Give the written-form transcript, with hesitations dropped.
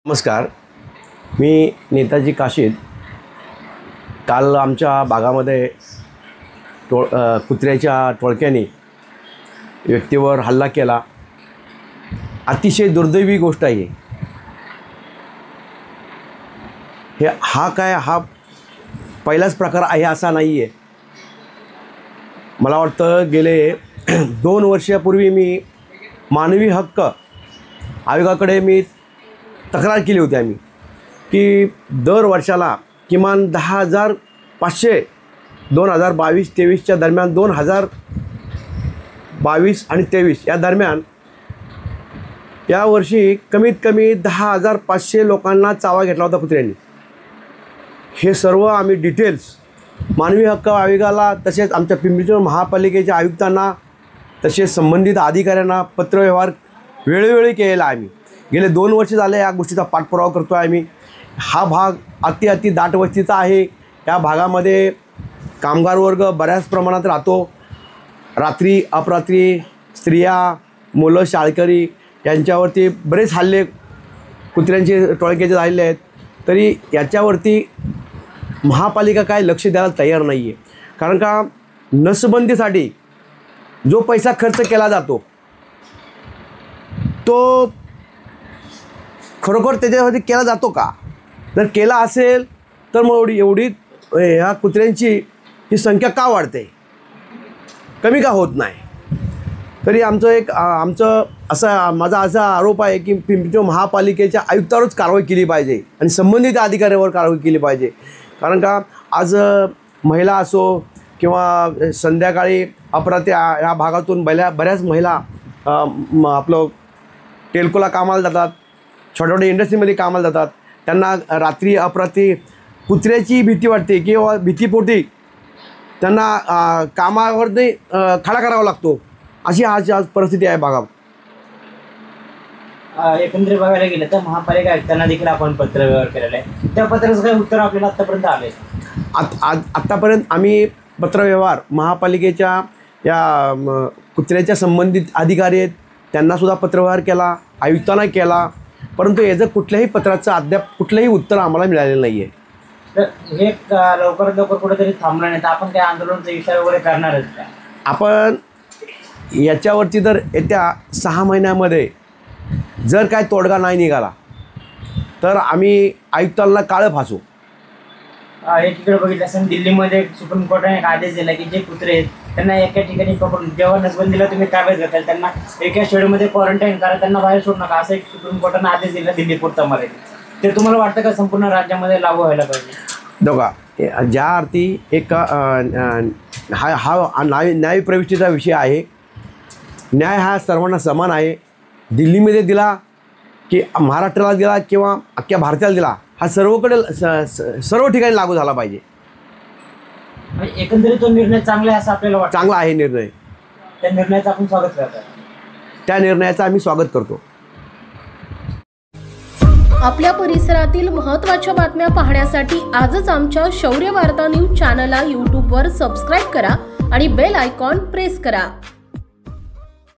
नमस्कार, मी नेताजी काशीद। काल आमच्या भागामध्ये कुत्र्याच्या टोळक्याने व्यक्तीवर हल्ला केला। अतिशय दुर्दैवी गोष्ट आहे। हा पहिलाच प्रकार आहे असा नाही आहे। मला वाटतं गेले 2 वर्षापूर्वी मी मानवी हक्क आयोगाकडे तक्रार केली होती आम्ही की दर वर्षाला किमान 10,500 2022-23च्या दरम्यान 2022 आणि 23 या दरम्यान यावर्षी कमीत कमी 10,500 लोकांना चावा घेतला होता कुत्र्यांनी। हे सर्व आम्ही डिटेल्स मानवी हक्क आयोगाला तसेच आमच्या पिंपरी महापालिकेच्या आयुक्तांना तसेच संबंधित अधिकाऱ्यांना पत्रव्यवहार वेळोवेळी केलेला आम्ही गेले 2 वर्ष झाले या गोष्टीचा पाठपुरावा करतो आहे आम्ही। हा भाग अति दाट वस्तीचा आहे। या भागामध्ये कामगार वर्ग बऱ्याच प्रमाणात राहतो। रात्री अपरात्री स्त्रिया मुलं शाळकरी यांच्यावरती बरेच हल्ले कुत्र्यांचे टोळक्याचे झालेले आहेत। तरी याच्यावरती महापालिका काय लक्ष द्यायला तयार नाही आहे। कारण का नसबंदीसाठी जो पैसा खर्च केला जातो तो खरोखर त्याच्यासाठी केला जातो का? जर केला असेल तर मग एवढी ह्या कुत्र्यांची ही संख्या का वाढते, कमी का होत नाही? तरी माझा असा आरोप आहे की पिंपरी महापालिकेच्या आयुक्तावरच कारवाई केली पाहिजे आणि संबंधित अधिकाऱ्यावर कारवाई केली पाहिजे। कारण का आज महिला असो किंवा संध्याकाळी अपरात्री या भागातून बऱ्याच महिला आपलं टेल्कोला कामाला जातात, छोट्या इंडस्ट्रीमध्ये कामाला जातात। त्यांना रात्री अपरात्री कुत्र्याची भीती वाटते किंवा भीतीपोटी त्यांना कामावर नाही खडा करावा लागतो। अशी आज परिस्थिती आहे भागात। एकंदरीत बघायला गेलं तर महापालिका आयुक्तांना देखील आपण पत्रव्यवहार केलेला आहे। त्या पत्राचं काही उत्तर आपल्याला आत्तापर्यंत आले? आत्तापर्यंत आम्ही पत्रव्यवहार महापालिकेच्या या कुत्र्याच्या संबंधित अधिकारी आहेत त्यांनासुद्धा पत्रव्यवहार केला, आयुक्तांना केला, परंतु याचं कुठल्याही पत्राचं अद्याप कुठलंही उत्तर आम्हाला मिळालेलं नाही आहे। तर हे लवकरात लवकर कुठेतरी थांबलं नाही तर आपण काय आंदोलनाचा इशारा वगैरे करणारच का? आपण याच्यावरती जर येत्या 6 महिन्यामध्ये जर काय तोडगा नाही निघाला तर आम्ही आयुक्तांना काळं फासू। एकीकडे बघितलं असेल दिल्लीमध्ये सुप्रीम कोर्टाने एक आदेश दिला की जे कुत्रे आहेत त्यांना एका ठिकाणी पकडून जेव्हा नसबंदीला तुम्ही ताब्यात घेताल त्यांना एका शेडमध्ये क्वारंटाईन करा, त्यांना बाहेर सोडू नका, असं एक सुप्रीम कोर्टाने आदेश दिला दिल्ली पुरतामध्ये। ते तुम्हाला वाटतं का संपूर्ण राज्यामध्ये लागू व्हायला पाहिजे? बघा, ज्या अर्थी एक हा न्याय प्रविष्टीचा विषय आहे। न्याय हा सर्वांना समान आहे। दिल्लीमध्ये दिला की महाराष्ट्राला दिला किंवा अख्ख्या भारताला दिला, हा सर्वकडे सर्व ठिकाणी लागू झाला पाहिजे। एकंदरीत तो निर्णय चांगला आहे असं आपल्याला वाटतं? चांगला आहे निर्णय। त्या निर्णयाचं आपण स्वागत करतो। त्या निर्णयाचं आम्ही स्वागत करतो। आपल्या परिसरातील महत्त्वाच्या बातम्या पाहण्यासाठी आजच आमच्या शौर्य वार्ता न्यूज चॅनलला यूट्यूबवर सबस्क्राईब करा आणि बेल आयकॉन प्रेस करा।